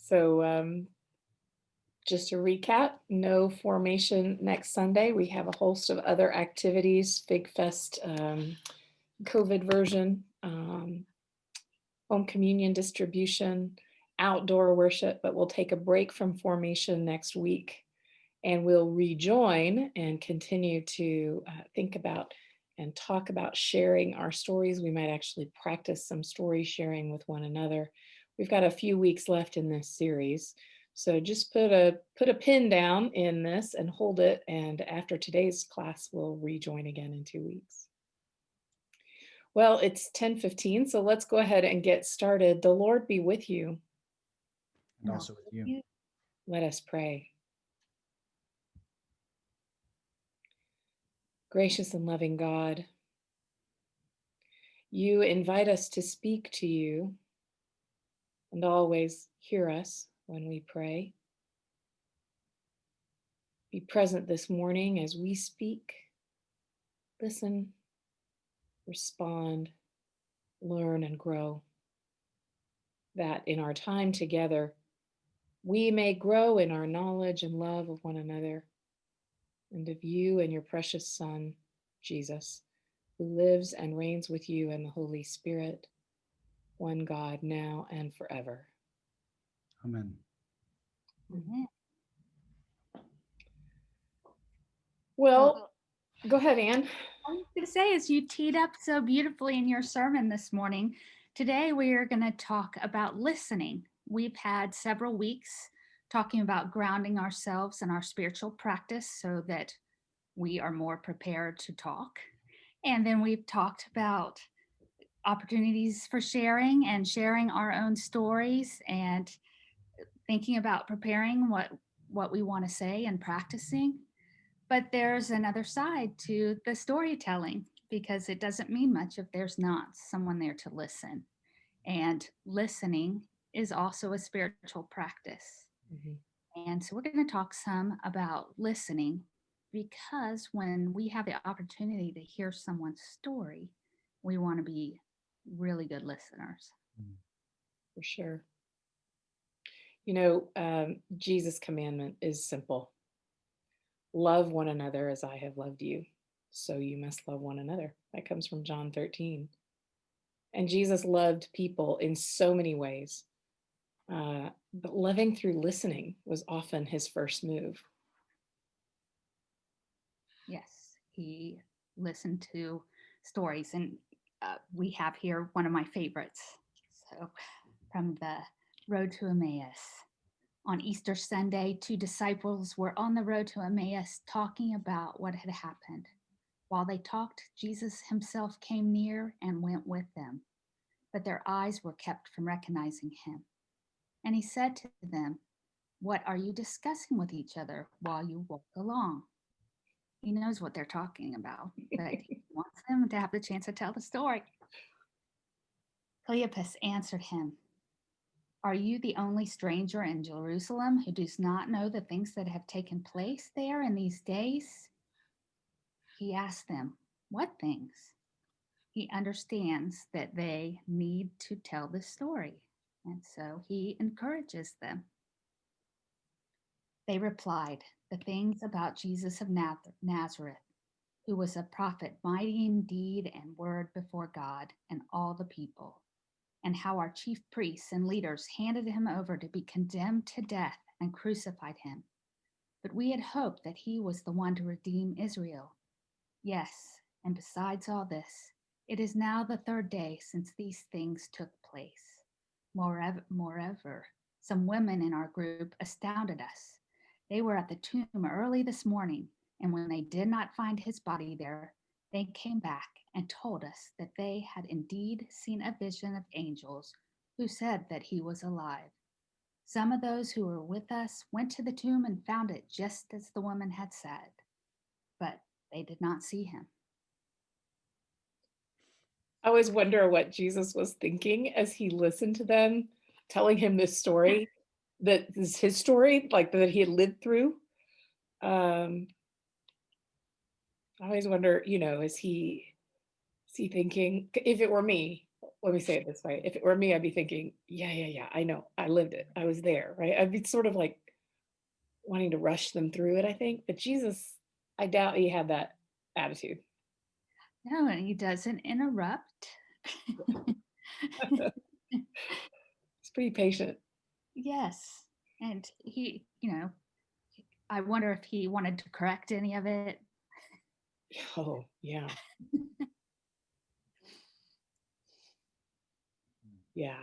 So just to recap, no formation next Sunday. We have a host of other activities, Fig Fest, COVID version, home communion distribution, outdoor worship, but we'll take a break from formation next week and we'll rejoin and continue to think about and talk about sharing our stories. We might actually practice some story sharing with one another. We've got a few weeks left in this series. So just put a pin down in this and hold it. And after today's class, we'll rejoin again in 2 weeks. Well, it's 10:15, so let's go ahead and get started. The Lord be with you. And also with you. Let us pray. Gracious and loving God, you invite us to speak to you and always hear us when we pray. Be present this morning as we speak, listen, respond, learn, and grow. That in our time together, we may grow in our knowledge and love of one another and of you and your precious Son, Jesus, who lives and reigns with you and the Holy Spirit, one God, now and forever. Amen. Amen. Well, go ahead, Anne. I was going to say, as you teed up so beautifully in your sermon this morning, today we are going to talk about listening. We've had several weeks talking about grounding ourselves in our spiritual practice so that we are more prepared to talk. And then we've talked about opportunities for sharing and sharing our own stories and thinking about preparing what we want to say and practicing. But there's another side to the storytelling, because it doesn't mean much if there's not someone there to listen. And listening is also a spiritual practice. Mm-hmm. And so we're going to talk some about listening, because when we have the opportunity to hear someone's story, we want to be really good listeners. For sure. Jesus' commandment is simple. Love one another as I have loved you, so you must love one another. That comes from John 13. And Jesus loved people in so many ways, but loving through listening was often his first move. Yes, he listened to stories, and we have here one of my favorites. So, from the road to Emmaus. On Easter Sunday, 2 disciples were on the road to Emmaus talking about what had happened. While they talked, Jesus himself came near and went with them, but their eyes were kept from recognizing him. And he said to them, "What are you discussing with each other while you walk along?" He knows what they're talking about, but he wants them to have the chance to tell the story. Cleopas answered him, "Are you the only stranger in Jerusalem who does not know the things that have taken place there in these days?" He asked them, "What things?" He understands that they need to tell the story, and so he encourages them. They replied, "The things about Jesus of Nazareth, who was a prophet, mighty in deed and word before God and all the people, and how our chief priests and leaders handed him over to be condemned to death and crucified him. But we had hoped that he was the one to redeem Israel. Yes, and besides all this, it is now the 3rd day since these things took place. Moreover, some women in our group astounded us. They were at the tomb early this morning, and when they did not find his body there, they came back and told us that they had indeed seen a vision of angels who said that he was alive. Some of those who were with us went to the tomb and found it just as the woman had said, but they did not see him." I always wonder what Jesus was thinking as he listened to them telling him this story, that is his story, like that he had lived through. I always wonder, is he thinking, if it were me, let me say it this way. If it were me, I'd be thinking, yeah, I know. I lived it. I was there, right? I'd be sort of like wanting to rush them through it, I think. But Jesus, I doubt he had that attitude. No, and he doesn't interrupt. He's pretty patient. Yes. And he, I wonder if he wanted to correct any of it. Oh, yeah. Yeah.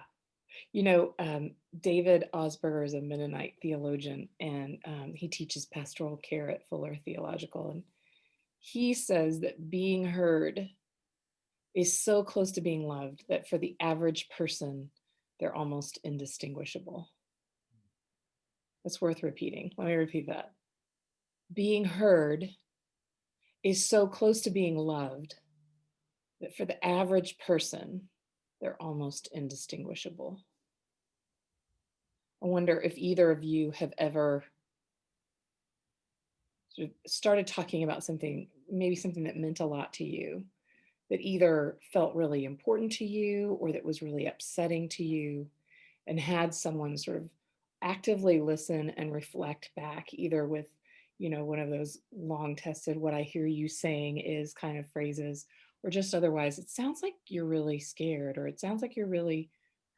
David Osberger is a Mennonite theologian, and he teaches pastoral care at Fuller Theological. And he says that being heard is so close to being loved that for the average person, they're almost indistinguishable. That's worth repeating. Let me repeat that. Being heard is so close to being loved that for the average person, they're almost indistinguishable. I wonder if either of you have ever sort of started talking about something, maybe something that meant a lot to you, that either felt really important to you or that was really upsetting to you, and had someone sort of actively listen and reflect back, either with, one of those long tested, what I hear you saying is kind of phrases, or just otherwise, it sounds like you're really scared, or it sounds like you're really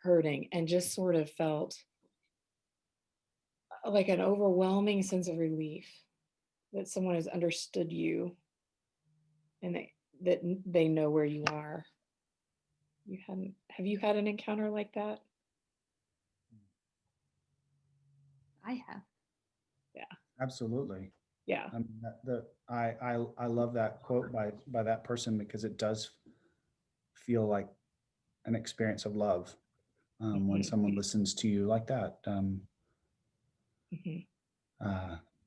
hurting, and just sort of felt like an overwhelming sense of relief that someone has understood you and that they know where you are. Have you had an encounter like that? I have. Yeah. Absolutely. Yeah. I mean, I love that quote by that person, because it does feel like an experience of love when someone listens to you like that.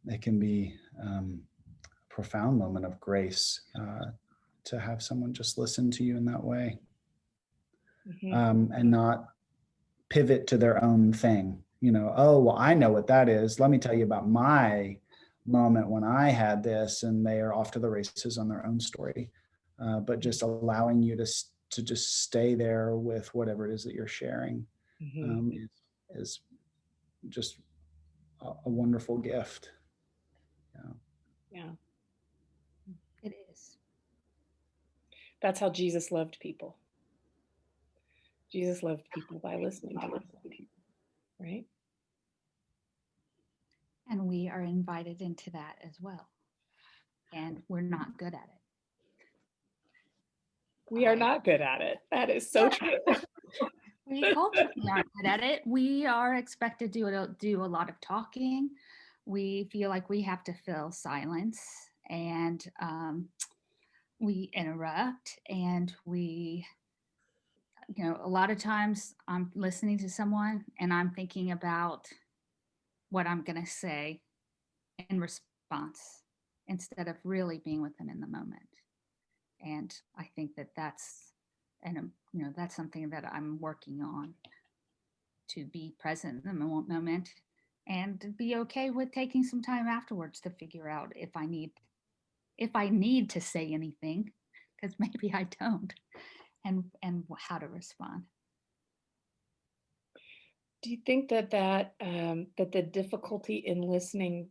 It can be a profound moment of grace to have someone just listen to you in that way, and not pivot to their own thing. Oh, well, I know what that is. Let me tell you about my moment when I had this, and they are off to the races on their own story. But just allowing you to just stay there with whatever it is that you're sharing is just a wonderful gift. Yeah. It is. That's how Jesus loved people. Jesus loved people by listening to them, right? And we are invited into that as well. And we're not good at it. We are not good at it. That is so true. We culturally aren't good at it. We are expected to do a lot of talking. We feel like we have to fill silence, and we interrupt, and we, a lot of times I'm listening to someone and I'm thinking about what I'm going to say in response instead of really being with them in the moment. And I think that that's something that I'm working on, to be present in the moment and to be okay with taking some time afterwards to figure out if I need to say anything, because maybe I don't, and how to respond. Do you think that the difficulty in listening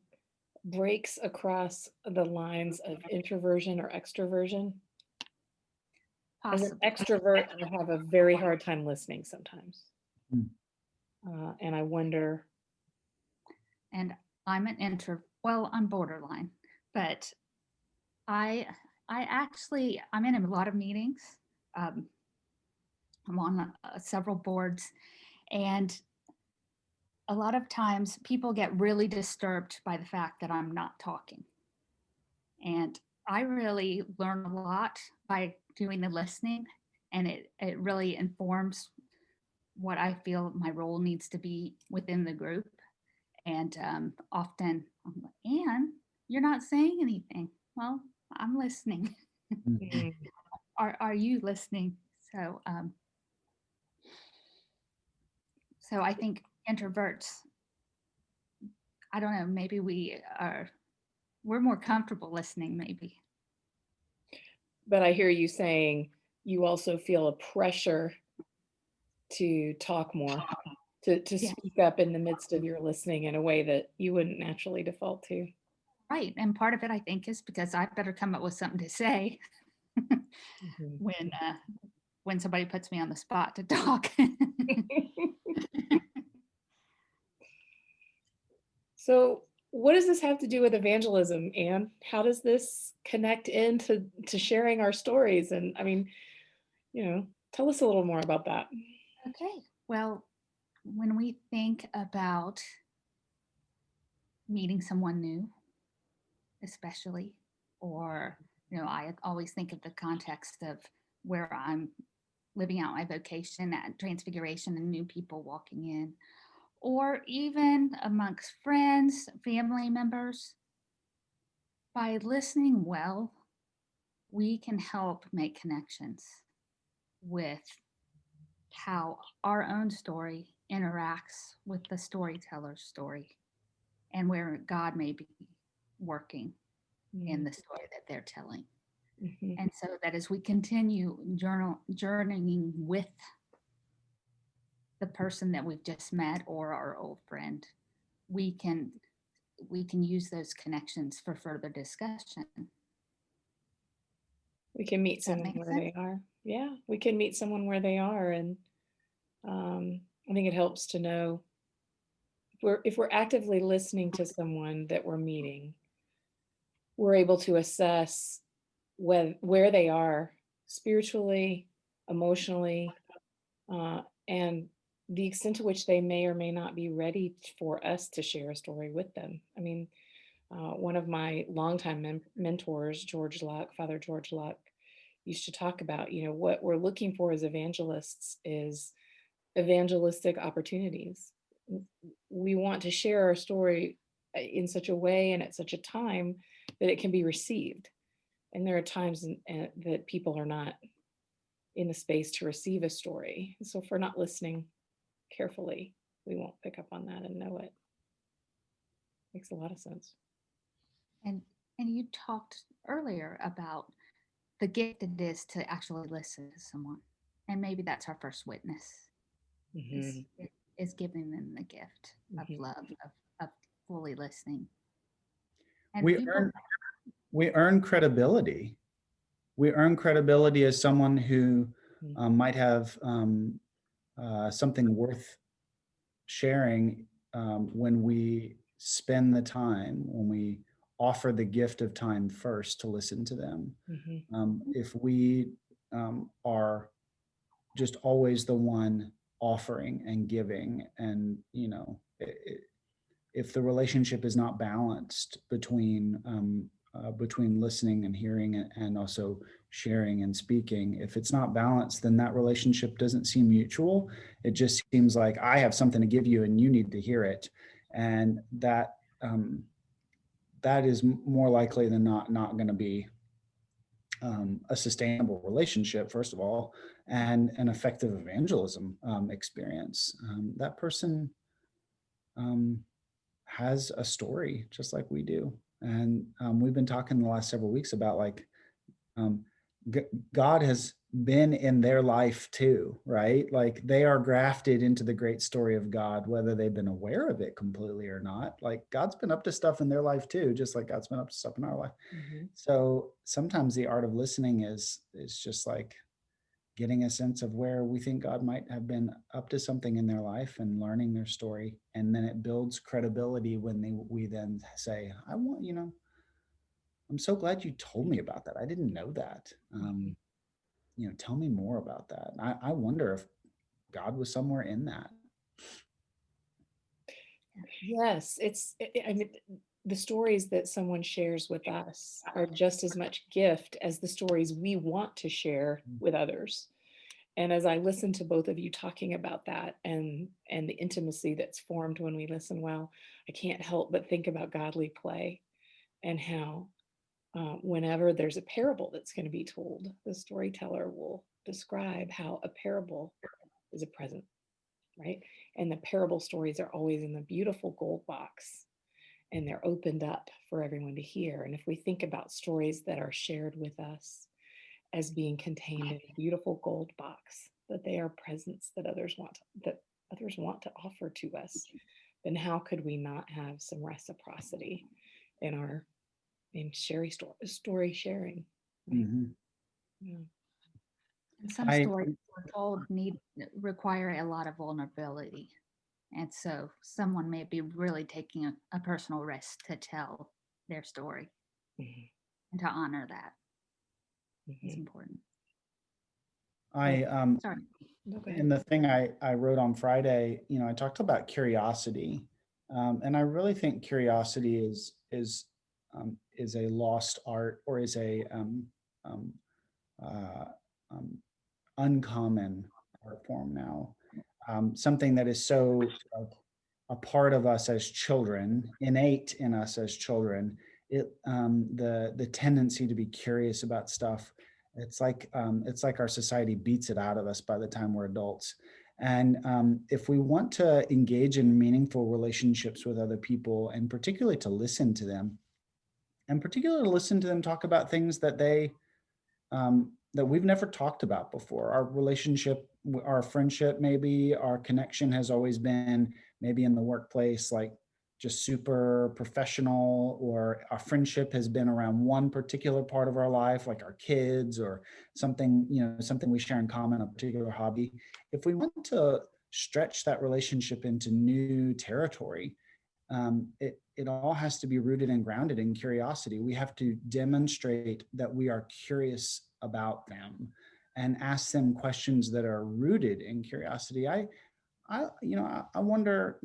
breaks across the lines of introversion or extroversion? As an Possibly. extrovert, I have a very hard time listening sometimes. And I wonder. And I'm I'm borderline, but I'm in a lot of meetings. I'm on several boards, and a lot of times people get really disturbed by the fact that I'm not talking. And I really learn a lot by doing the listening, and it really informs what I feel my role needs to be within the group. And often I'm like, Anne, you're not saying anything. Well, I'm listening. Are you listening? So so I think introverts, I don't know, maybe we're more comfortable listening, maybe. But I hear you saying you also feel a pressure to talk more, to Yeah, speak up in the midst of your listening in a way that you wouldn't naturally default to. right. And part of it, I think, is because I better come up with something to say Mhm. when somebody puts me on the spot to talk. So, what does this have to do with evangelism, Anne? How does this connect into sharing our stories? And I mean, tell us a little more about that. Okay. Well, when we think about meeting someone new, especially, or, I always think of the context of where I'm living out my vocation at Transfiguration and new people walking in, or even amongst friends, family members. By listening well, we can help make connections with how our own story interacts with the storyteller's story and where God may be working in the story that they're telling. Mm-hmm. And so that as we continue journeying with the person that we've just met or our old friend, we can use those connections for further discussion. We can meet Does that someone make where sense? they are. Yeah, we can meet someone where they are, and I think it helps to know if we're actively listening to someone that we're meeting, we're able to assess where they are spiritually, emotionally, and the extent to which they may or may not be ready for us to share a story with them. I mean, one of my longtime mentors, Father George Luck, used to talk about, what we're looking for as evangelists is evangelistic opportunities. We want to share our story in such a way and at such a time that it can be received. And there are times that people are not in the space to receive a story. So if we're not listening carefully, we won't pick up on that and know it. Makes a lot of sense. And you talked earlier about the gift it is to actually listen to someone. And maybe that's our first witness is, Mm-hmm. is giving them the gift of Mm-hmm. love, of fully listening. And We people, earn we earn credibility. We earn credibility as someone who might have something worth sharing when we spend the time, when we offer the gift of time first to listen to them. Mm-hmm. If we are just always the one offering and giving, and if the relationship is not balanced between listening and hearing and also sharing and speaking, if it's not balanced, then that relationship doesn't seem mutual. It just seems like I have something to give you and you need to hear it, and that is more likely than not going to be a sustainable relationship, first of all, and an effective evangelism experience. That person has a story just like we do. And we've been talking the last several weeks about like um, God has been in their life too, right? Like they are grafted into the great story of God, whether they've been aware of it completely or not. Like God's been up to stuff in their life too, just like God's been up to stuff in our life. Mm-hmm. So sometimes the art of listening is just like getting a sense of where we think God might have been up to something in their life and learning their story. And then it builds credibility when we then say, I'm so glad you told me about that. I didn't know that. Tell me more about that. I wonder if God was somewhere in that. Yes, I mean, the stories that someone shares with us are just as much gift as the stories we want to share with others. And as I listen to both of you talking about that and the intimacy that's formed when we listen well, I can't help but think about godly play and how whenever there's a parable that's going to be told, the storyteller will describe how a parable is a present, right? And the parable stories are always in the beautiful gold box and they're opened up for everyone to hear. And if we think about stories that are shared with us as being contained in a beautiful gold box, that they are presents that others want to offer to us, then how could we not have some reciprocity in story sharing? Right? Mhm. Yeah. And some I stories we're told require a lot of vulnerability. And so someone may be really taking a personal risk to tell their story, Mhm, and to honor that is mhm. important. I Sorry. No, go in ahead. the thing I wrote on Friday, I talked about curiosity, and I really think curiosity is a lost art, or is a um, uh, um, uncommon art form now. Something that is so a part of us as children, innate in us as children. The tendency to be curious about stuff. It's like our society beats it out of us by the time we're adults. And if we want to engage in meaningful relationships with other people, and particularly to listen to them, and particularly to listen to them talk about things that we've never talked about before. Our relationship, our friendship, maybe our connection has always been maybe in the workplace, like just super professional, or our friendship has been around one particular part of our life, like our kids, or something, something we share in common, a particular hobby. If we want to stretch that relationship into new territory, it all has to be rooted and grounded in curiosity. We have to demonstrate that we are curious about them, and ask them questions that are rooted in curiosity. I wonder,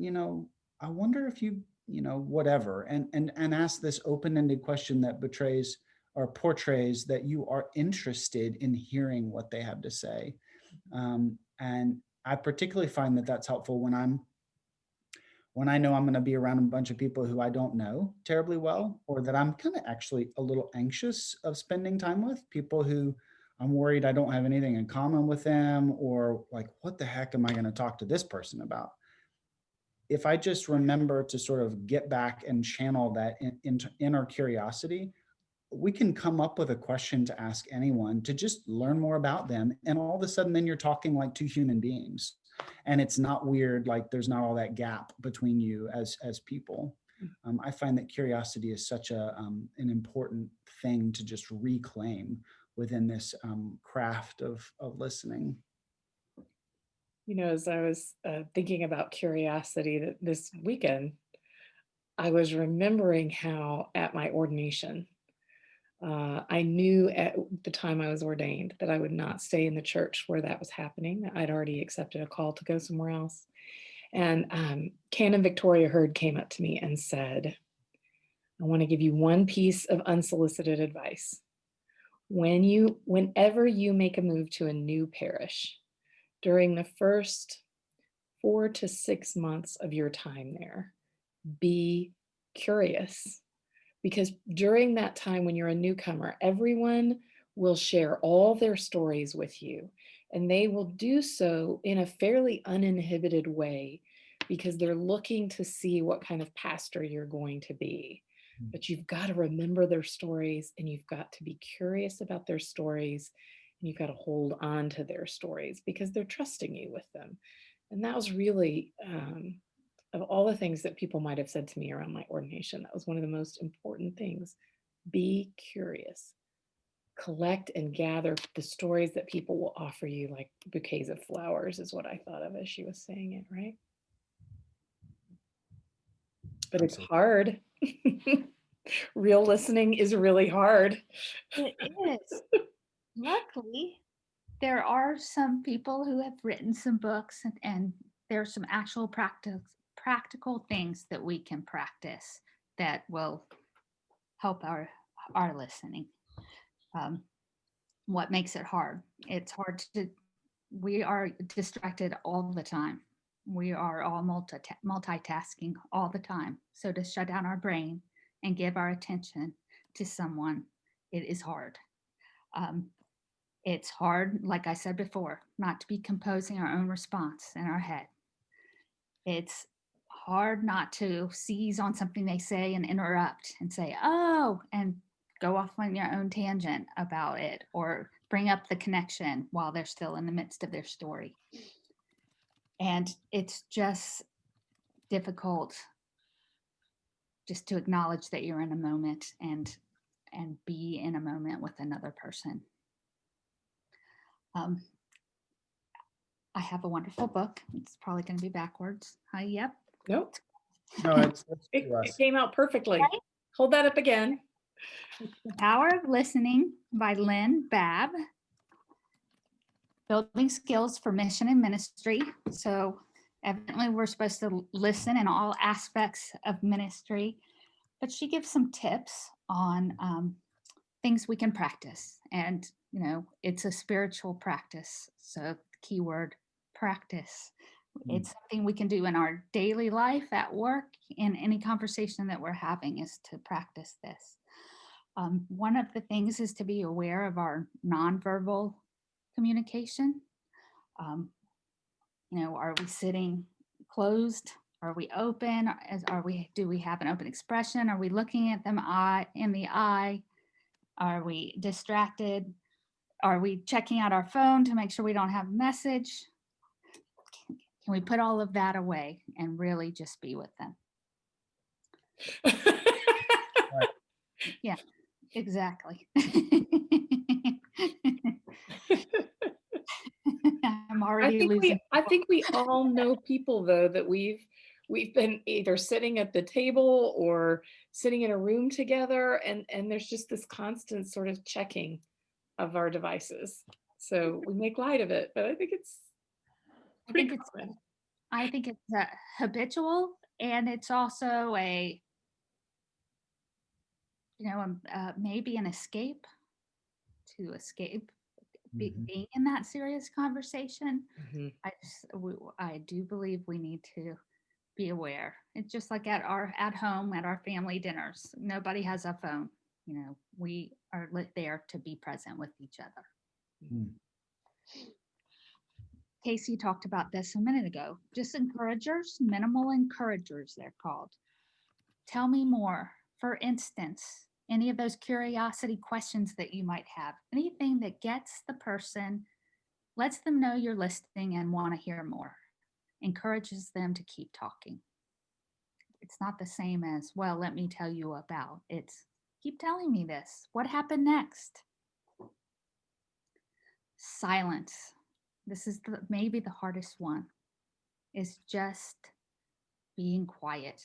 I wonder if whatever, and ask this open-ended question that betrays or portrays that you are interested in hearing what they have to say. And I particularly find that that's helpful when I know I'm going to be around a bunch of people who I don't know terribly well, or that I'm kind of actually a little anxious of spending time with, people who I'm worried I don't have anything in common with them, or like, what the heck am I going to talk to this person about? If I just remember to sort of get back and channel that into inner curiosity, we can come up with a question to ask anyone to just learn more about them. And all of a sudden, then you're talking like two human beings. And it's not weird, like there's not all that gap between you as people. I find that curiosity is such an important thing to just reclaim within this craft of listening. As I was thinking about curiosity this weekend, I was remembering how at my ordination, I knew at the time I was ordained that I would not stay in the church where that was happening. I'd already accepted a call to go somewhere else. And Canon Victoria Hurd came up to me and said, I want to give you one piece of unsolicited advice. Whenever you make a move to a new parish, during the first 4 to 6 months of your time there, be curious, because during that time when you're a newcomer, everyone will share all their stories with you, and they will do so in a fairly uninhibited way because they're looking to see what kind of pastor you're going to be. But you've got to remember their stories, and you've got to be curious about their stories, and you've got to hold on to their stories because they're trusting you with them. And that was really, of all the things that people might have said to me around my ordination, that was one of the most important things. Be curious. Collect and gather the stories that people will offer you, like bouquets of flowers, is what I thought of as she was saying it, right? But it's Absolutely. hard. Real listening is really hard. It is. Luckily, there are some people who have written some books, and there's some actual practical things that we can practice that will help our listening. What makes it hard? It's hard to. We are distracted all the time. We are all multitasking all the time. So to shut down our brain and give our attention to someone, it is hard. Um, it's hard, like I said before, not to be composing our own response in our head. It's hard not to seize on something they say and interrupt and say, oh, and go off on your own tangent about it or bring up the connection while they're still in the midst of their story. And it's just difficult just to acknowledge that you're in a moment and be in a moment with another person. I have a wonderful book. It's probably going to be backwards. Hi, yep. Nope. No, it's It to us. came out perfectly. Hold that up again. The Power of Listening by Lynn Babb. Building skills for mission and ministry. So evidently we're supposed to listen in all aspects of ministry, but she gives some tips on things we can practice. And, you know, it's a spiritual practice. So keyword practice. It's something we can do in our daily life, at work, in any conversation that we're having is to practice this. One of the things is to be aware of our nonverbal communication. You know, are we sitting closed? Are we open? Do we have an open expression? Are we looking at them in the eye? Are we distracted? Are we checking out our phone to make sure we don't have a message? Can we put all of that away and really just be with them? Yeah, exactly. I'm already losing. I think we all know people though that we've been either sitting at the table or sitting in a room together, and there's just this constant sort of checking of our devices. So we make light of it, but I think it's pretty common. I think it's habitual, and it's also a, you know, maybe an escape to escape being in that serious conversation. I do believe we need to be aware. It's just like at home, at our family dinners, nobody has a phone. You know, we are there to be present with each other. Casey talked about this a minute ago. Just encouragers, minimal encouragers, they're called. Tell me more. For instance, any of those curiosity questions that you might have, anything that gets the person, lets them know you're listening and want to hear more, encourages them to keep talking. It's not the same as, well, let me tell you about. It's, keep telling me this. What happened next? Silence. This is maybe the hardest one, is just being quiet.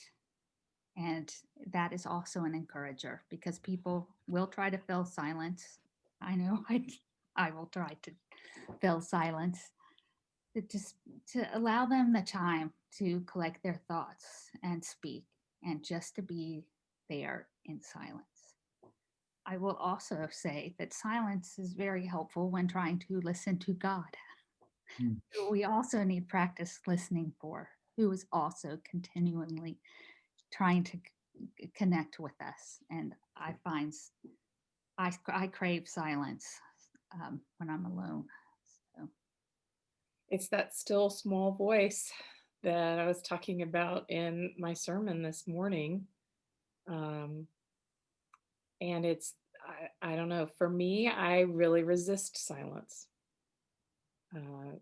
And that is also an encourager, because people will try to fill silence. I know I will try to fill silence. To allow them the time to collect their thoughts and speak, and just to be there in silence. I will also say that silence is very helpful when trying to listen to God. We also need practice listening for, who is also continually trying to connect with us. And I find I crave silence when I'm alone. So. It's that still small voice that I was talking about in my sermon this morning. And it's, I don't know, for me, I really resist silence.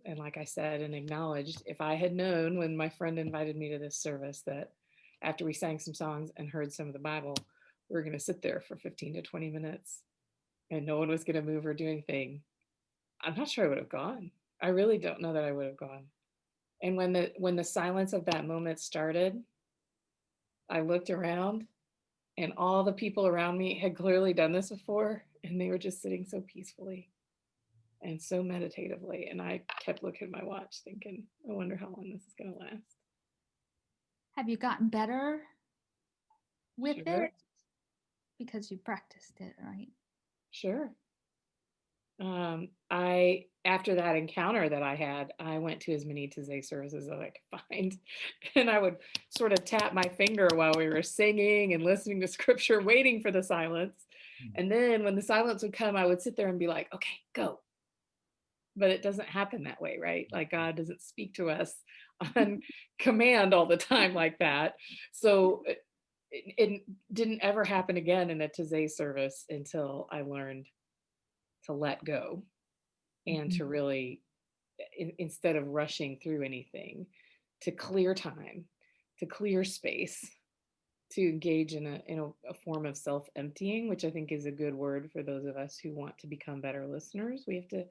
And like I said and acknowledged, if I had known when my friend invited me to this service that after we sang some songs and heard some of the Bible, we were going to sit there for 15 to 20 minutes and no one was going to move or do anything, I'm not sure I would have gone. I really don't know that I would have gone. And when the silence of that moment started, I looked around and all the people around me had clearly done this before, and they were just sitting so peacefully and so meditatively. And I kept looking at my watch thinking, I wonder how long this is going to last. Have you gotten better with it? Because you practiced it, right? Sure. After that encounter that I had, I went to as many Taizé services as I could find. And I would sort of tap my finger while we were singing and listening to scripture, waiting for the silence. And then when the silence would come, I would sit there and be like, okay, go. But it doesn't happen that way, right? Like God doesn't speak to us on command all the time like that. So it didn't ever happen again in a Taizé service until I learned to let go and to really, instead of rushing through anything, to clear time, to clear space, to engage in a form of self-emptying, which I think is a good word for those of us who want to become better listeners. We have to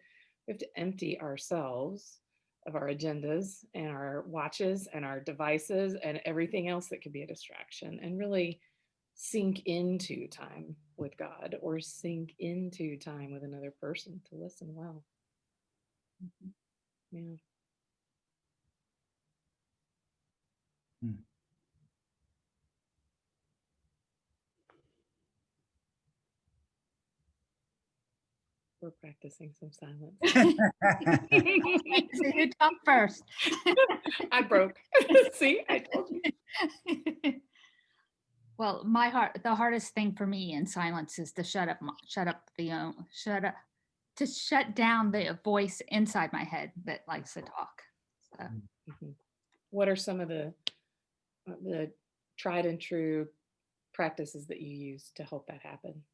empty ourselves of our agendas and our watches and our devices and everything else that could be a distraction, and really sink into time with God or sink into time with another person to listen well. Yeah. Mm. We're practicing some silence. So who talked first? I broke. See, I told you. Well, the hardest thing for me in silence is to shut down the voice inside my head that likes to talk. So, Mhm. What are some of the tried and true practices that you use to help that happen?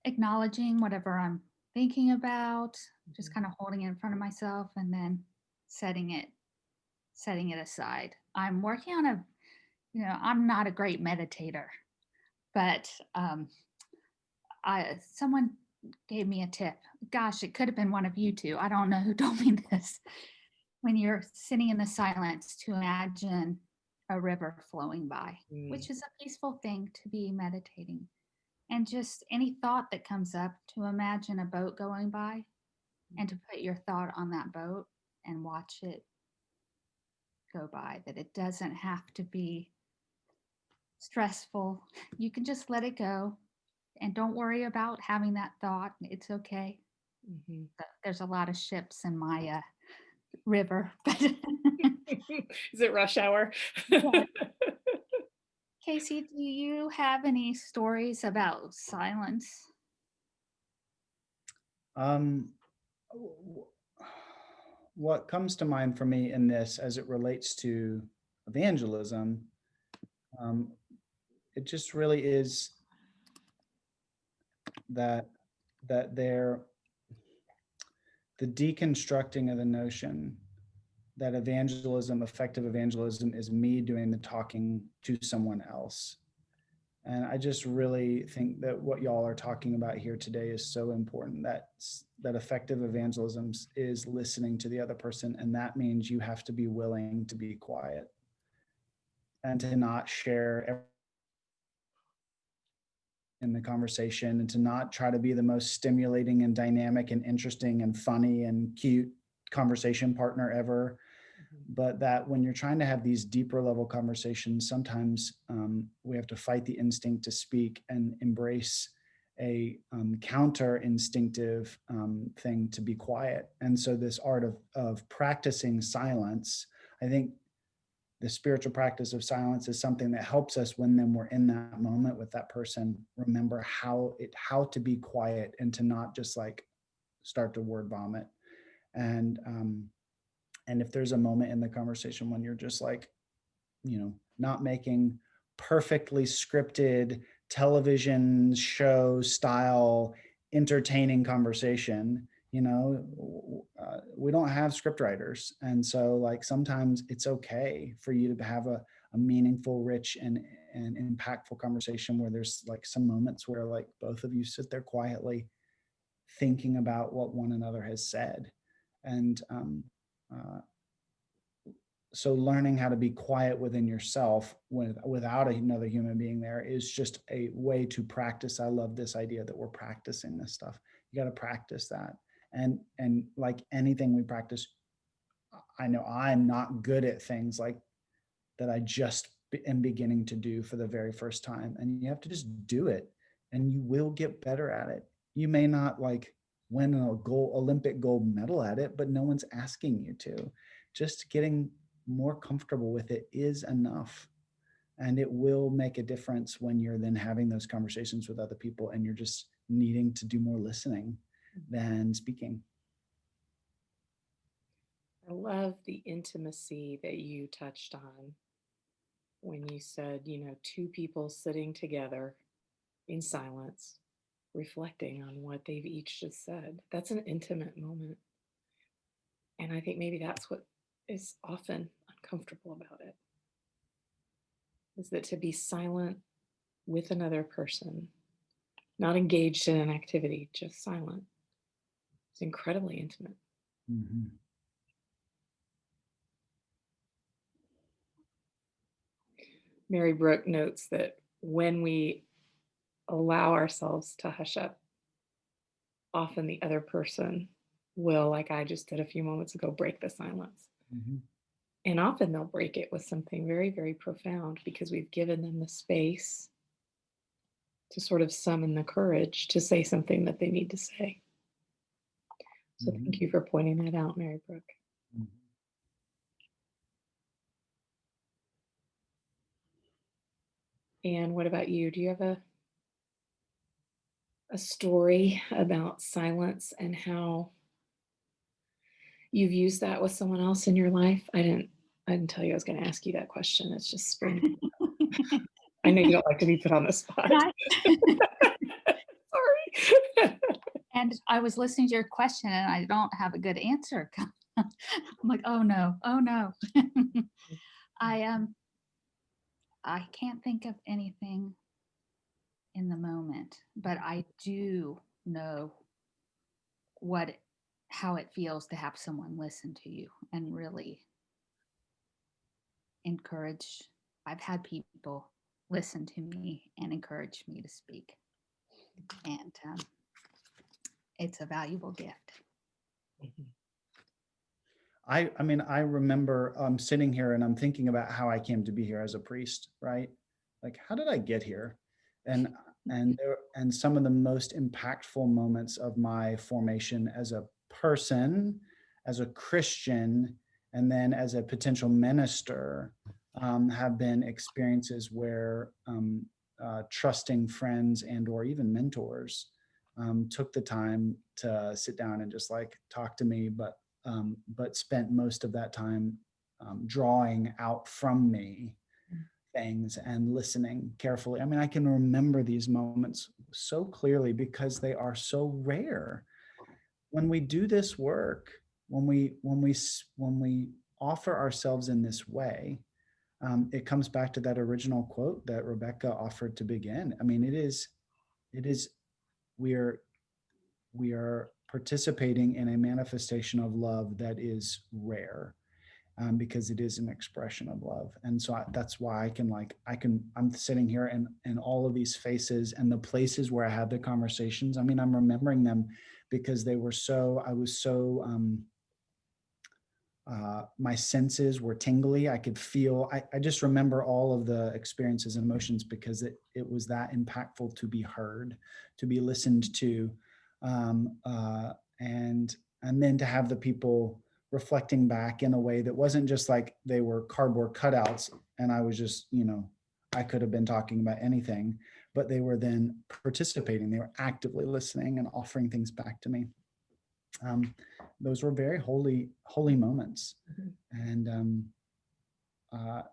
acknowledging whatever I'm thinking about, just kind of holding it in front of myself, and then setting it aside. I'm working on I'm not a great meditator, but someone gave me a tip. Gosh, it could have been one of you two. I don't know who told me this. When you're sitting in the silence, to imagine a river flowing by, which is a peaceful thing to be meditating. And just any thought that comes up, to imagine a boat going by and to put your thought on that boat and watch it go by. That it doesn't have to be stressful. You can just let it go and don't worry about having that thought. It's okay. Mm-hmm. There's a lot of ships in my river. Is it rush hour? Casey, do you have any stories about silence? What comes to mind for me in this, as it relates to evangelism, it just really is that the deconstructing of the notion that effective evangelism, is me doing the talking to someone else. And I just really think that what y'all are talking about here today is so important, that effective evangelism is listening to the other person. And that means you have to be willing to be quiet and to not share in the conversation, and to not try to be the most stimulating and dynamic and interesting and funny and cute conversation partner ever. But that when you're trying to have these deeper level conversations, sometimes we have to fight the instinct to speak and embrace a counter instinctive thing to be quiet. And so this art of practicing silence, I think the spiritual practice of silence is something that helps us, when then we're in that moment with that person, remember how to be quiet and to not just like start to word vomit. And if there's a moment in the conversation when you're just like, not making perfectly scripted television show style entertaining conversation, we don't have script writers. And so like sometimes it's okay for you to have a meaningful, rich and impactful conversation where there's like some moments where like both of you sit there quietly thinking about what one another has said. And so learning how to be quiet within yourself without another human being there is just a way to practice. I love this idea that we're practicing this stuff. You got to practice that. And like anything we practice, I know I'm not good at things like that. I just am beginning to do for the very first time. And you have to just do it and you will get better at it. You may not like win an Olympic gold medal at it, but no one's asking you to. Just getting more comfortable with it is enough. And it will make a difference when you're then having those conversations with other people and you're just needing to do more listening than speaking. I love the intimacy that you touched on when you said, two people sitting together in silence, reflecting on what they've each just said. That's an intimate moment. And I think maybe that's what is often uncomfortable about it, is that to be silent with another person, not engaged in an activity, just silent, is incredibly intimate. Mhm. Mary Brooke notes that when we allow ourselves to hush up, often the other person will, like I just did a few moments ago, break the silence. Mhm. And often they'll break it with something very, very profound because we've given them the space to sort of summon the courage to say something that they need to say. So thank you for pointing that out, Mary Brooke. Mhm. And what about you? Do you have a story about silence and how you've used that with someone else in your life? I didn't tell you I was going to ask you that question. It's just springing. I know you don't like to be put on the spot. Sorry. And I was listening to your question and I don't have a good answer. I'm like, oh no. I can't think of anything in the moment, but I do know how it feels to have someone listen to you and really encourage. I've had people listen to me and encourage me to speak, and it's a valuable gift. I mean, I remember sitting here and I'm thinking about how I came to be here as a priest, right? Like, how did I get here? And some of the most impactful moments of my formation as a person, as a Christian, and then as a potential minister, have been experiences where trusting friends and or even mentors took the time to sit down and just like talk to me, but spent most of that time drawing out from me things and listening carefully. I mean, I can remember these moments so clearly because they are so rare. When we do this work, when we offer ourselves in this way, it comes back to that original quote that Rebecca offered to begin. I mean, it is we are participating in a manifestation of love that is rare, because it is an expression of love. And so that's why I'm sitting here and all of these faces and the places where I had the conversations. I mean, I'm remembering them because I was so my senses were tingly. I could feel, I just remember all of the experiences and emotions because it was that impactful to be heard, to be listened to. And then to have the people reflecting back in a way that wasn't just like they were cardboard cutouts and I was just, I could have been talking about anything, but they were then participating. They were actively listening and offering things back to me. Those were very holy moments. And I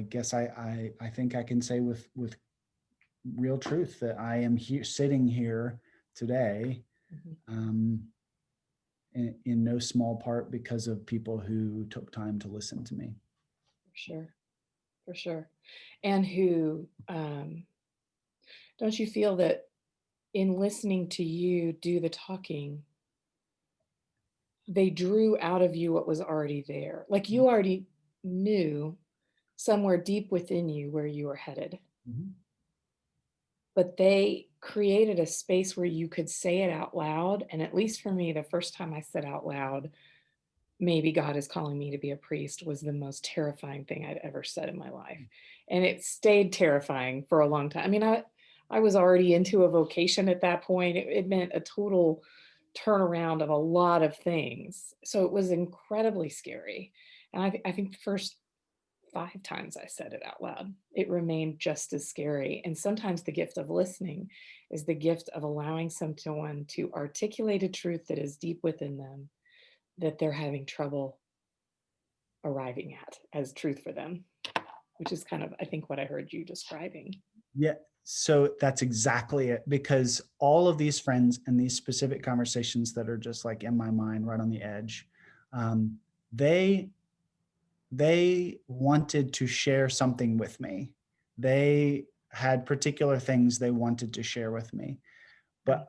guess I think I can say with real truth that I am here, sitting here today, in no small part because of people who took time to listen to me. For sure. And who, don't you feel that in listening to you do the talking, they drew out of you what was already there? Like you already knew somewhere deep within you where you were headed. Mm-hmm. But they created a space where you could say it out loud. And at least for me, the first time I said out loud, maybe God is calling me to be a priest, was the most terrifying thing I'd ever said in my life. And it stayed terrifying for a long time. I mean, I was already into a vocation at that point. It meant a total turnaround of a lot of things. So it was incredibly scary. And I think the first 5 times I said it out loud, it remained just as scary. And sometimes the gift of listening is the gift of allowing someone to articulate a truth that is deep within them that they're having trouble arriving at as truth for them, which is kind of, I think, what I heard you describing. Yeah. So that's exactly it, because all of these friends and these specific conversations that are just like in my mind, right on the edge, um, they wanted to share something with me. They had particular things they wanted to share with me, but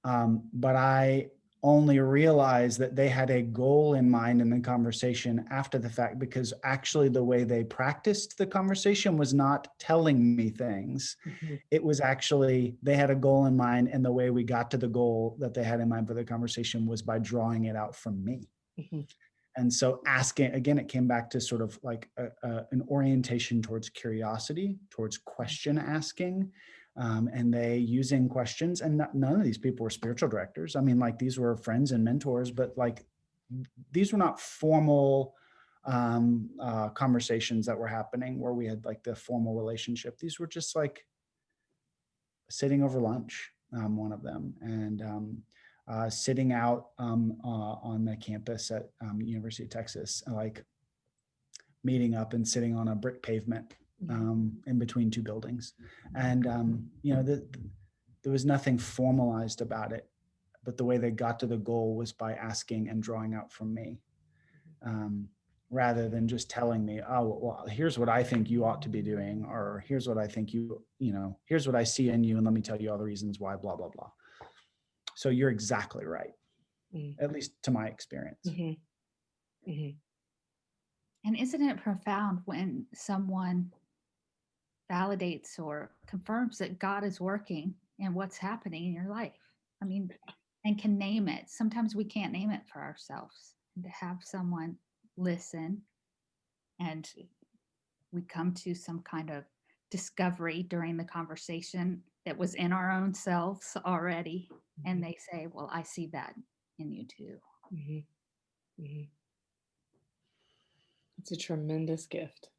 I only realized that they had a goal in mind in the conversation after the fact, because actually the way they practiced the conversation was not telling me things. Mhm. It was actually, they had a goal in mind, and the way we got to the goal that they had in mind for the conversation was by drawing it out from me. Mhm. And so asking, again, it came back to sort of like an orientation towards curiosity, towards question asking, and they using questions. And none of these people were spiritual directors. I mean, like, these were friends and mentors, but like, these were not formal conversations that were happening where we had like the formal relationship. These were just like sitting over lunch, one of them, and sitting out on the campus at University of Texas, like meeting up and sitting on a brick pavement in between two buildings. And, there was nothing formalized about it, but the way they got to the goal was by asking and drawing out from me. Rather than just telling me, oh, well, here's what I think you ought to be doing, or here's what I think here's what I see in you, and let me tell you all the reasons why, blah, blah, blah. So you're exactly right, at least to my experience. Mm-hmm. Mm-hmm. And isn't it profound when someone validates or confirms that God is working in what's happening in your life? I mean, and can name it. Sometimes we can't name it for ourselves. And to have someone listen, and we come to some kind of discovery during the conversation that was in our own selves already. And they say, well, I see that in you too. Mm-hmm. Mm-hmm. It's a tremendous gift.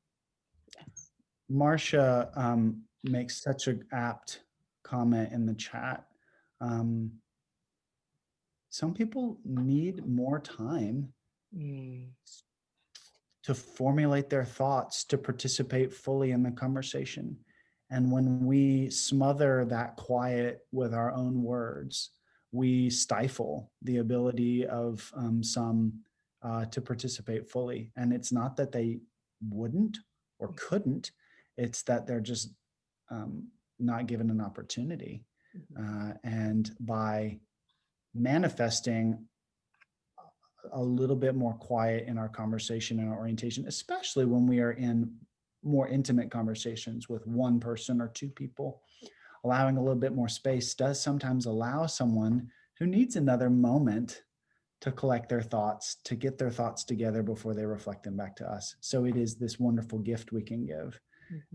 Yes. Marcia makes such an apt comment in the chat. Some people need more time to formulate their thoughts, to participate fully in the conversation. And when we smother that quiet with our own words, we stifle the ability of some to participate fully. And it's not that they wouldn't or couldn't, it's that they're just not given an opportunity. And by manifesting a little bit more quiet in our conversation and our orientation, especially when we are in more intimate conversations with one person or two people, allowing a little bit more space does sometimes allow someone who needs another moment to collect their thoughts, to get their thoughts together before they reflect them back to us. So it is this wonderful gift we can give.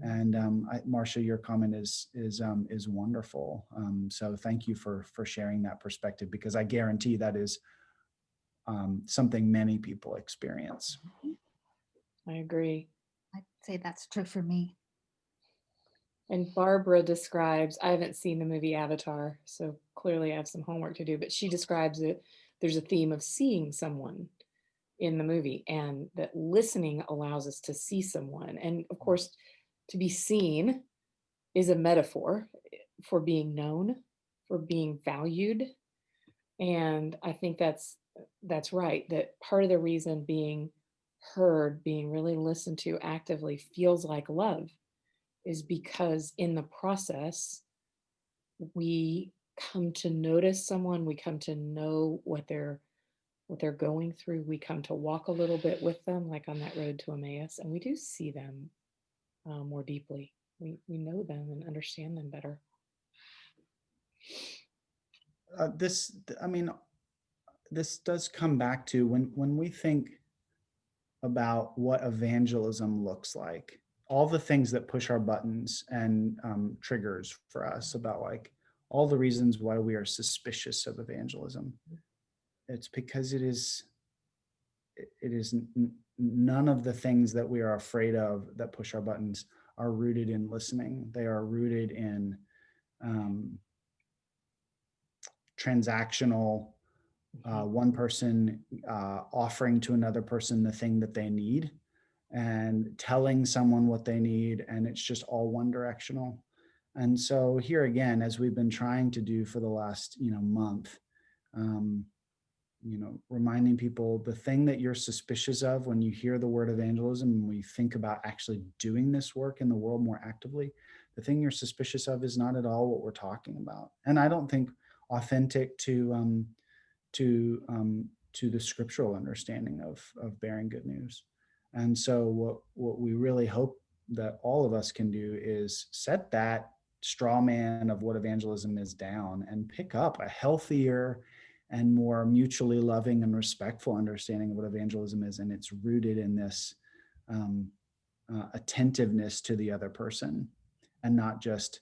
And Marcia, your comment is wonderful. So thank you for sharing that perspective, because I guarantee that is something many people experience. I agree. I'd say that's true for me. And Barbara describes, I haven't seen the movie Avatar, so clearly I have some homework to do, but she describes it, there's a theme of seeing someone in the movie, and that listening allows us to see someone. And of course, to be seen is a metaphor for being known, for being valued. And I think that's right, that part of the reason being heard, being really listened to actively feels like love is because in the process, we come to notice someone, we come to know what they're going through, we come to walk a little bit with them, like on that road to Emmaus, and we do see them more deeply. We know them and understand them better. This does come back to when we think about what evangelism looks like, all the things that push our buttons and triggers for us, about like all the reasons why we are suspicious of evangelism. It's because it is none of the things that we are afraid of that push our buttons are rooted in listening. They are rooted in transactional one person offering to another person the thing that they need and telling someone what they need, and it's just all one directional. And so here again, as we've been trying to do for the last month, reminding people the thing that you're suspicious of when you hear the word evangelism and we think about actually doing this work in the world more actively, the thing you're suspicious of is not at all what we're talking about. And I don't think authentic to to the scriptural understanding of bearing good news. And so what we really hope that all of us can do is set that straw man of what evangelism is down and pick up a healthier and more mutually loving and respectful understanding of what evangelism is. And it's rooted in this attentiveness to the other person, and not just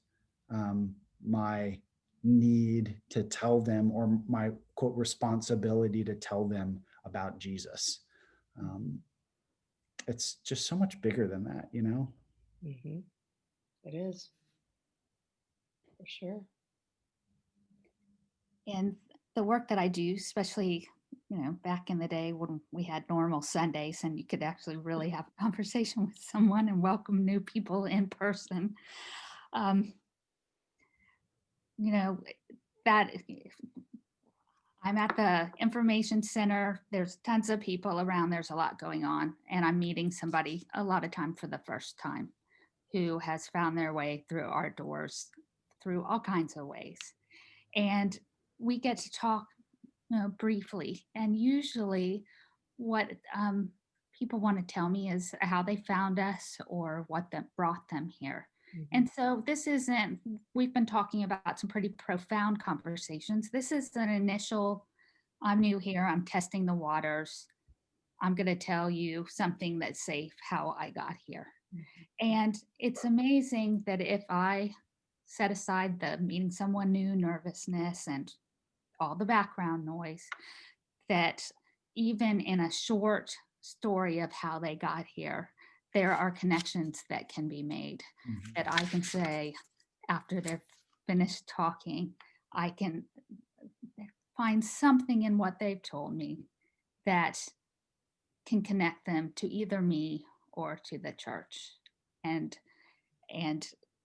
my need to tell them, or my quote responsibility to tell them about Jesus. It's just so much bigger than that, It is, for sure. And the work that I do, especially, back in the day when we had normal Sundays and you could actually really have a conversation with someone and welcome new people in person. That I'm at the information center. There's tons of people around. There's a lot going on. And I'm meeting somebody a lot of time for the first time who has found their way through our doors through all kinds of ways. And we get to talk briefly. And usually what people want to tell me is how they found us or what brought them here. And so we've been talking about some pretty profound conversations. This is an initial, I'm new here, I'm testing the waters. I'm going to tell you something that's safe, how I got here. And it's amazing that if I set aside the meeting someone new nervousness and all the background noise, that even in a short story of how they got here, there are connections that can be made that I can say after they're finished talking, I can find something in what they've told me that can connect them to either me or to the church. And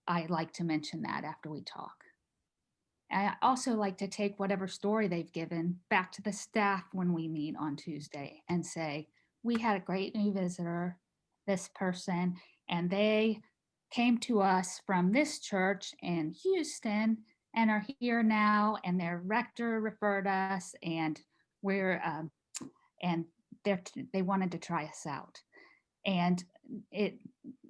I like to mention that after we talk. I also like to take whatever story they've given back to the staff when we meet on Tuesday and say, we had a great new visitor, this person, and they came to us from this church in Houston and are here now, and their rector referred us, and they wanted to try us out. And it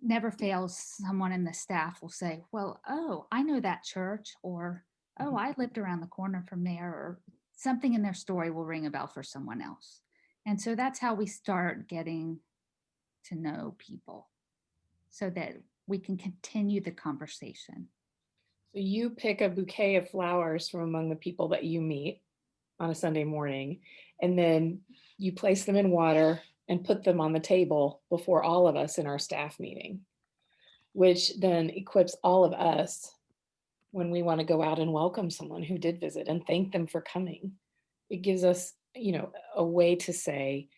never fails, someone in the staff will say, well, oh, I know that church, or oh, I lived around the corner from there, or something in their story will ring a bell for someone else. And so that's how we start getting to know people so that we can continue the conversation. So you pick a bouquet of flowers from among the people that you meet on a Sunday morning, and then you place them in water and put them on the table before all of us in our staff meeting, which then equips all of us when we want to go out and welcome someone who did visit and thank them for coming. It gives us, a way to say,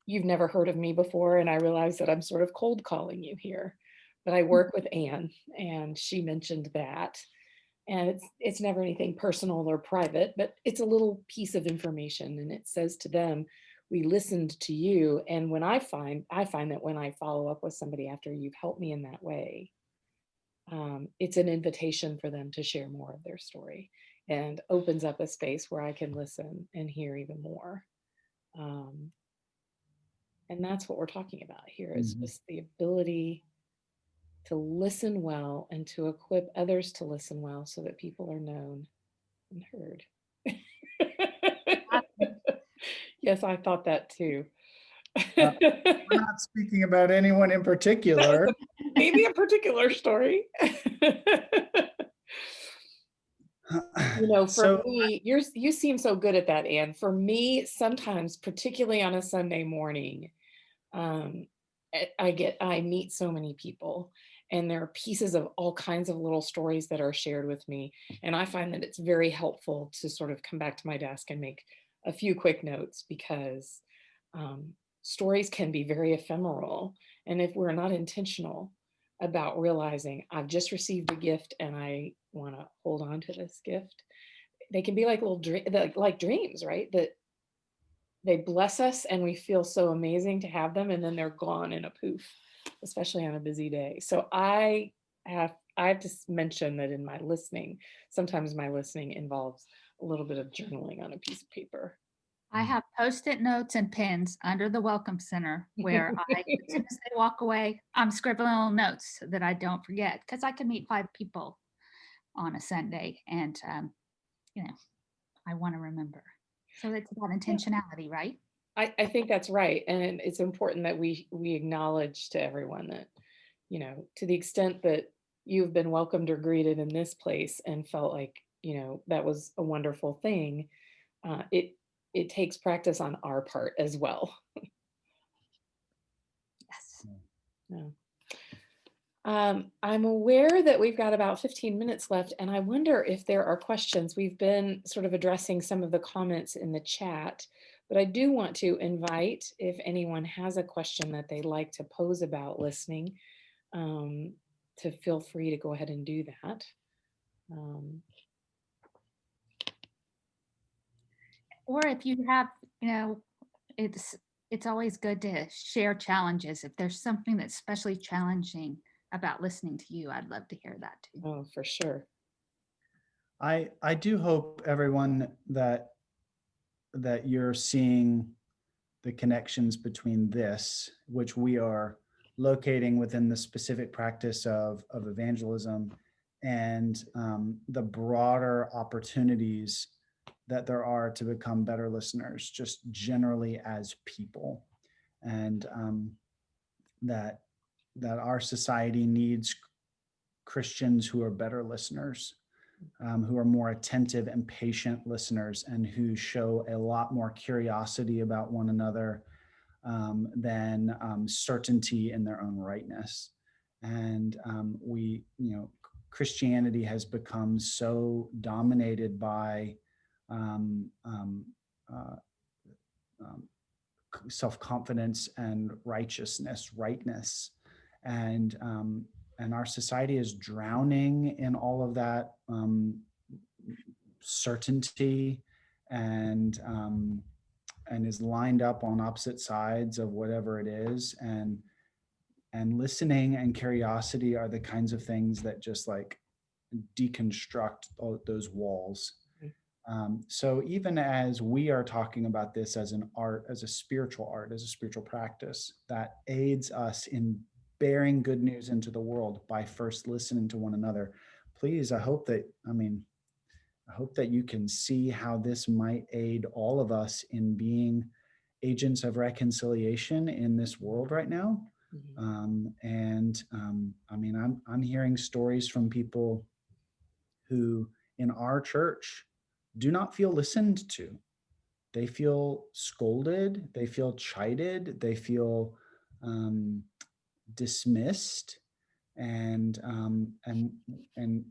you've never heard of me before, and I realize that I'm sort of cold calling you here, but I work with Anne, and she mentioned that. And it's never anything personal or private, but it's a little piece of information, and it says to them, we listened to you. And when I find that when I follow up with somebody after you've helped me in that way, it's an invitation for them to share more of their story, and opens up a space where I can listen and hear even more. And that's what we're talking about here, is just the ability to listen well and to equip others to listen well so that people are known and heard. Yes, I thought that too. We're not speaking about anyone in particular. Maybe a particular story. For me, you seem so good at that, Anne. For me, sometimes, particularly on a Sunday morning, I meet so many people, and there are pieces of all kinds of little stories that are shared with me. And I find that it's very helpful to sort of come back to my desk and make a few quick notes because stories can be very ephemeral. And if we're not intentional about realizing I've just received a gift and I want to hold on to this gift, they can be like little like dreams, right? That they bless us and we feel so amazing to have them, and then they're gone in a poof, especially on a busy day. So I have to mention that in my listening, sometimes my listening involves a little bit of journaling on a piece of paper. I have Post-it notes and pens under the Welcome Center where as soon as they walk away, I'm scribbling little notes so that I don't forget, because I can meet 5 people on a Sunday, and I want to remember. So it's about intentionality, right? I think that's right. And it's important that we acknowledge to everyone that, to the extent that you've been welcomed or greeted in this place and felt like, that was a wonderful thing, it takes practice on our part as well. Yes. Yeah. I'm aware that we've got about 15 minutes left, and I wonder if there are questions. We've been sort of addressing some of the comments in the chat, but I do want to invite, if anyone has a question that they'd like to pose about listening, to feel free to go ahead and do that. Or if you have, it's always good to share challenges. If there's something that's especially challenging about listening to you, I'd love to hear that too. Oh, for sure. I do hope everyone that you're seeing the connections between this, which we are locating within the specific practice of evangelism, and the broader opportunities that there are to become better listeners, just generally as people, and that our society needs Christians who are better listeners, who are more attentive and patient listeners, and who show a lot more curiosity about one another than certainty in their own rightness. And Christianity has become so dominated by self-confidence and rightness, and our society is drowning in all of that certainty, and is lined up on opposite sides of whatever it is, and listening and curiosity are the kinds of things that just like deconstruct those walls. So even as we are talking about this as an art, as a spiritual art, as a spiritual practice that aids us in bearing good news into the world by first listening to one another, please, I hope that you can see how this might aid all of us in being agents of reconciliation in this world right now. I'm hearing stories from people who in our church do not feel listened to. They feel scolded, they feel chided, they feel dismissed, and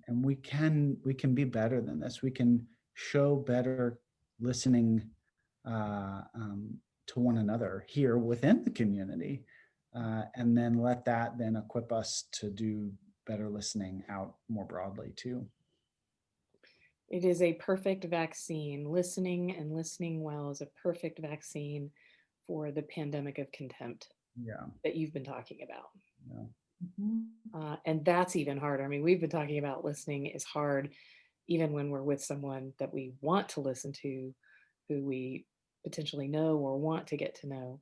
we can be better than this. We can show better listening to one another here within the community, and then let that then equip us to do better listening out more broadly too. It is a perfect vaccine. Listening and listening well is a perfect vaccine for the pandemic of contempt that you've been talking about. And that's even harder. I mean, we've been talking about listening is hard even when we're with someone that we want to listen to, who we potentially know or want to get to know.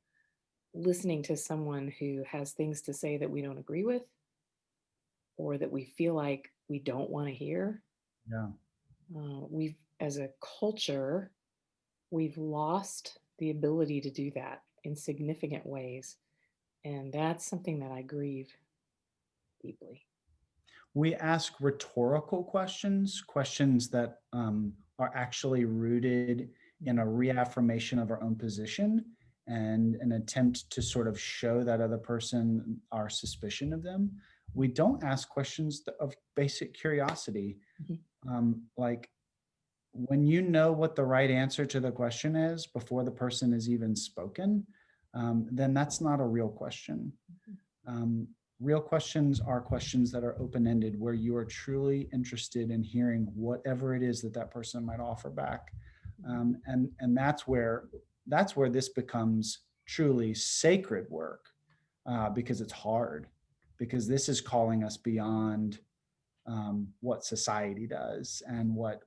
Listening to someone who has things to say that we don't agree with, or that we feel like we don't want to hear. We've, as a culture, we've lost the ability to do that in significant ways. And that's something that I grieve deeply. We ask rhetorical questions that are actually rooted in a reaffirmation of our own position and an attempt to sort of show that other person our suspicion of them. We don't ask questions of basic curiosity, like, when you know what the right answer to the question is before the person is even spoken, then that's not a real question. Um, Real questions are questions that are open-ended, where you are truly interested in hearing whatever it is that that person might offer back. And that's where this becomes truly sacred work, because it's hard, because this is calling us beyond what society does and what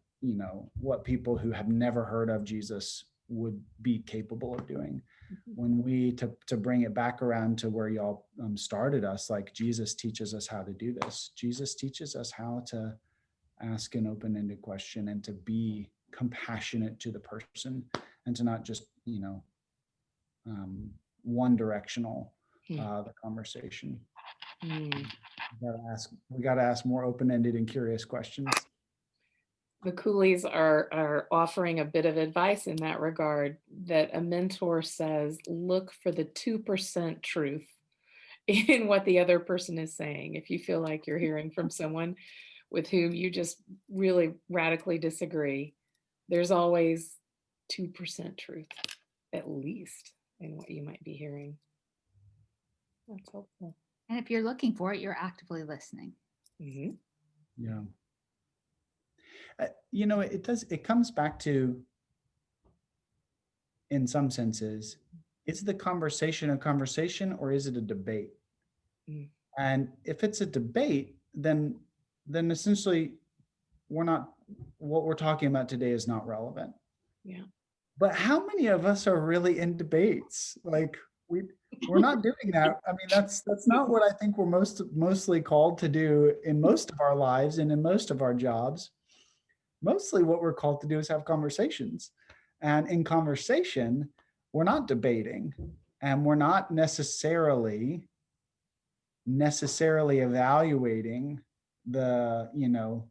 people who have never heard of Jesus would be capable of doing. When we to bring it back around to where y'all started us, like, Jesus teaches us how to do this. Jesus teaches us how to ask an open-ended question and to be compassionate to the person, and to not just one directional the conversation. Mm. We got to ask more open-ended and curious questions. The Coolies are offering a bit of advice in that regard, that a mentor says, look for the 2% truth in what the other person is saying. If you feel like you're hearing from someone with whom you just really radically disagree, there's always 2% truth, at least, in what you might be hearing. That's helpful. And if you're looking for it, you're actively listening. Mm-hmm. Yeah. It comes back to, in some senses, is the conversation a conversation or is it a debate? Mm. And if it's a debate, then essentially what we're talking about today is not relevant. Yeah. But how many of us are really in debates? Like, we're not doing that. I mean, that's not what I think we're mostly called to do in most of our lives and in most of our jobs. Mostly what we're called to do is have conversations. And in conversation, we're not debating, and we're not necessarily evaluating the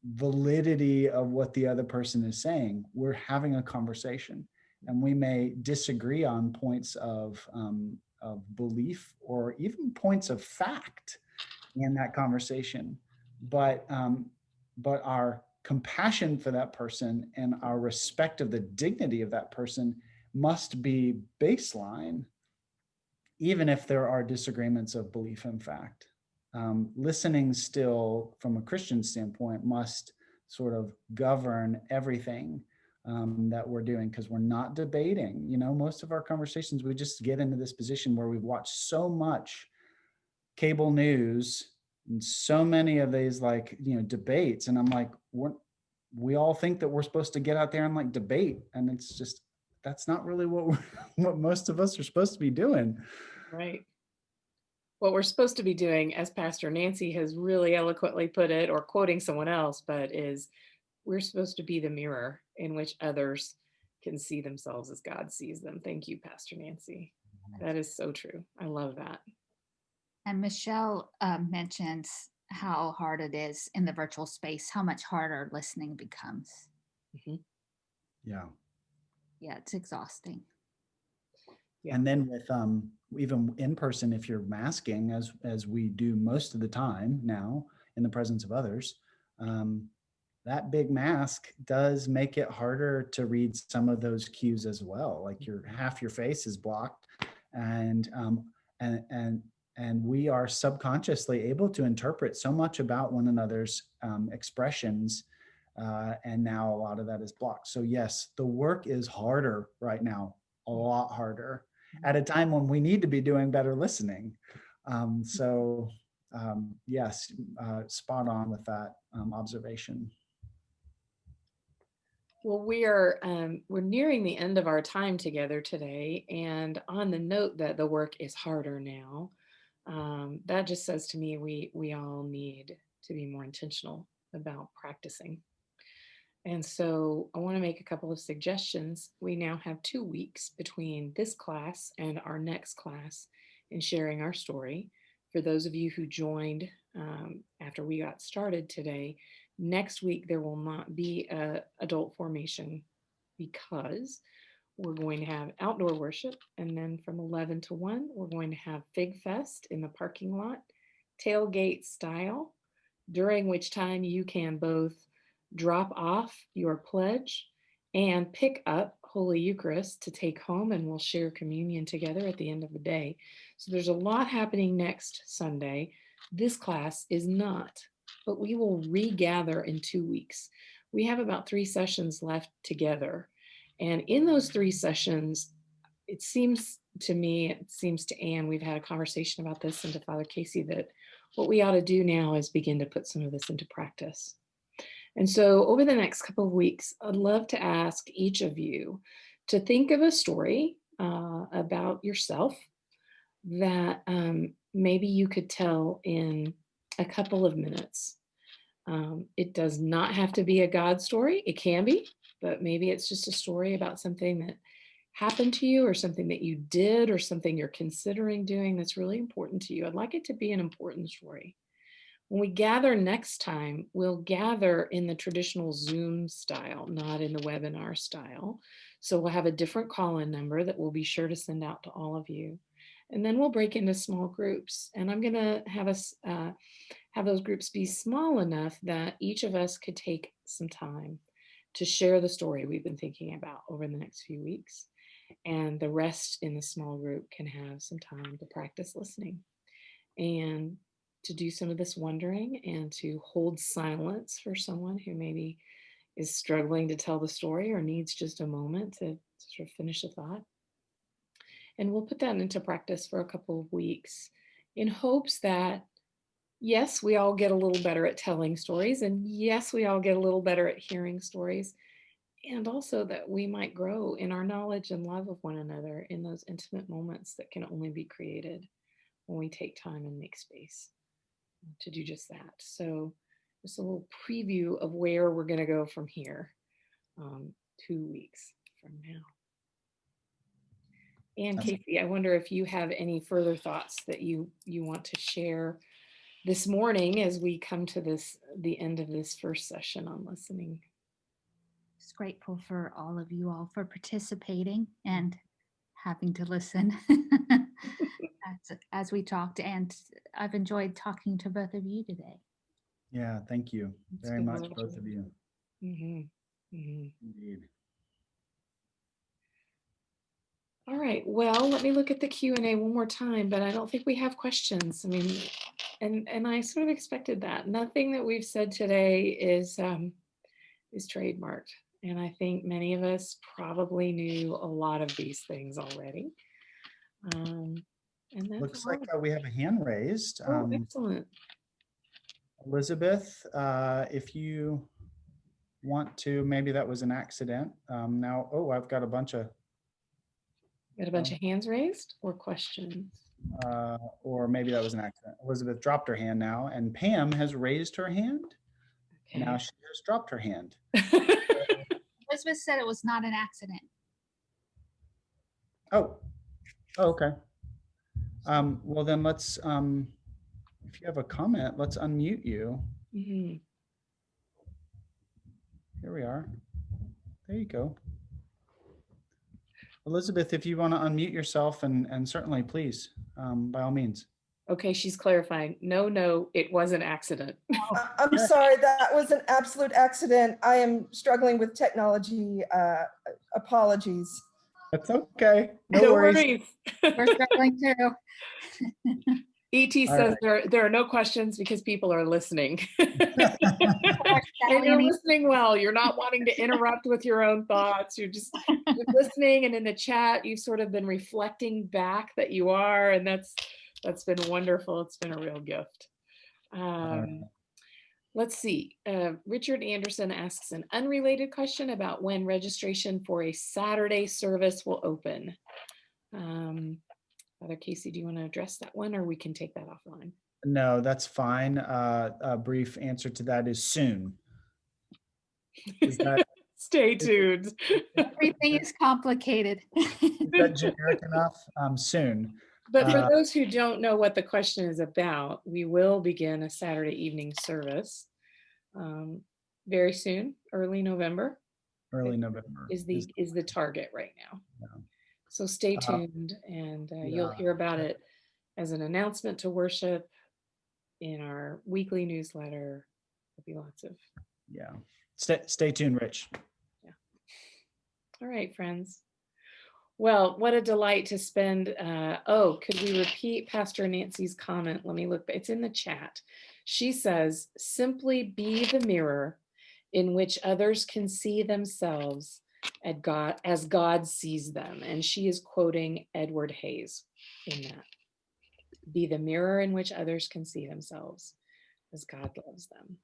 validity of what the other person is saying. We're having a conversation, and we may disagree on points of belief or even points of fact in that conversation, but our compassion for that person and our respect of the dignity of that person must be baseline, even if there are disagreements of belief and fact. Listening still, from a Christian standpoint, must sort of govern everything that we're doing, because we're not debating. Most of our conversations, we just get into this position where we've watched so much cable news and so many of these debates, and I'm like, we all think that we're supposed to get out there and debate, and it's just, that's not really what most of us are supposed to be doing. Right. What we're supposed to be doing, as Pastor Nancy has really eloquently put it, or quoting someone else, but is, we're supposed to be the mirror in which others can see themselves as God sees them. Thank you, Pastor Nancy. That is so true. I love that. And Michelle mentions how hard it is in the virtual space, how much harder listening becomes. Mm-hmm. Yeah. Yeah, it's exhausting. Yeah. And then with even in person, if you're masking, as we do most of the time now in the presence of others, that big mask does make it harder to read some of those cues as well. Like, half your face is blocked, and we are subconsciously able to interpret so much about one another's expressions, and now a lot of that is blocked. So yes, the work is harder right now, a lot harder, at a time when we need to be doing better listening. Yes, spot on with that observation. Well, we're nearing the end of our time together today, and on the note that the work is harder now, that just says to me we all need to be more intentional about practicing. And so I want to make a couple of suggestions. We now have 2 weeks between this class and our next class in sharing our story. For those of you who joined after we got started today, next week there will not be an adult formation, because we're going to have outdoor worship, and then from 11 to 1 we're going to have Fig Fest in the parking lot, tailgate style, during which time you can both drop off your pledge, and pick up Holy Eucharist to take home, and we'll share communion together at the end of the day. So there's a lot happening next Sunday. This class is not, but we will regather in 2 weeks. We have about 3 sessions left together. And in those 3 sessions, it seems to me, it seems to Anne, we've had a conversation about this, and to Father Casey, that what we ought to do now is begin to put some of this into practice. And so over the next couple of weeks, I'd love to ask each of you to think of a story about yourself that maybe you could tell in a couple of minutes. It does not have to be a God story. It can be, but maybe it's just a story about something that happened to you, or something that you did, or something you're considering doing that's really important to you. I'd like it to be an important story. When we gather next time, we'll gather in the traditional Zoom style, not in the webinar style. So we'll have a different call-in number that we'll be sure to send out to all of you. And then we'll break into small groups. And I'm going to have us have those groups be small enough that each of us could take some time to share the story we've been thinking about over the next few weeks. And the rest in the small group can have some time to practice listening and to do some of this wondering, and to hold silence for someone who maybe is struggling to tell the story or needs just a moment to sort of finish a thought. And we'll put that into practice for a couple of weeks in hopes that, yes, we all get a little better at telling stories, and yes, we all get a little better at hearing stories, and also that we might grow in our knowledge and love of one another in those intimate moments that can only be created when we take time and make space to do just that. So just a little preview of where we're going to go from here 2 weeks from now. And Casey, I wonder if you have any further thoughts that you want to share this morning as we come to the end of this first session on listening. Just grateful for all of you all for participating and having to listen as we talked. And I've enjoyed talking to both of you today. Yeah, thank you very much, both of you. Mm-hmm. Mm-hmm. Indeed. All right, well, let me look at the Q&A one more time, but I don't think we have questions. I mean, and I sort of expected that. Nothing that we've said today is trademarked. And I think many of us probably knew a lot of these things already. And that's Looks like we have a hand raised. Excellent. Elizabeth, if you want to, maybe that was an accident. Now, I've got a bunch of hands raised or questions. Or maybe that was an accident. Elizabeth dropped her hand now, and Pam has raised her hand. Okay. Now she has dropped her hand. Elizabeth said it was not an accident. Oh, okay. Well, then let's, if you have a comment, let's unmute you. Mm-hmm. Here we are. There you go. Elizabeth, if you want to unmute yourself, and certainly please, by all means. Okay, she's clarifying. No, it was an accident. I'm sorry, that was an absolute accident. I am struggling with technology. Apologies. That's okay. No worries. We're struggling too. ET says there are no questions because people are listening. And you're listening well. You're not wanting to interrupt with your own thoughts. You're listening, and in the chat, you've sort of been reflecting back that you are, and that's been wonderful. It's been a real gift. Let's see. Richard Anderson asks an unrelated question about when registration for a Saturday service will open. Father Casey, do you want to address that one, or we can take that offline? No, that's fine. A brief answer to that is soon. Is that stay tuned? Everything is complicated. Is that generic enough? Soon. But for those who don't know what the question is about, we will begin a Saturday evening service very soon, early November. Early November is the target right now. Yeah. So stay tuned, and you'll hear about it as an announcement to worship in our weekly newsletter. There'll be lots of Stay tuned, Rich. All right, friends. Well, what a delight to spend. Could we repeat Pastor Nancy's comment? Let me look. It's in the chat. She says, simply be the mirror in which others can see themselves as God sees them. And she is quoting Edward Hayes in that. Be the mirror in which others can see themselves as God loves them.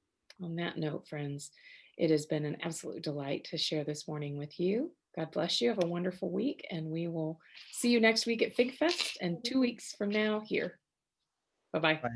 On that note, friends, it has been an absolute delight to share this morning with you. God bless you. Have a wonderful week, and we will see you next week at Fig Fest and 2 weeks from now here. Bye-bye. Bye.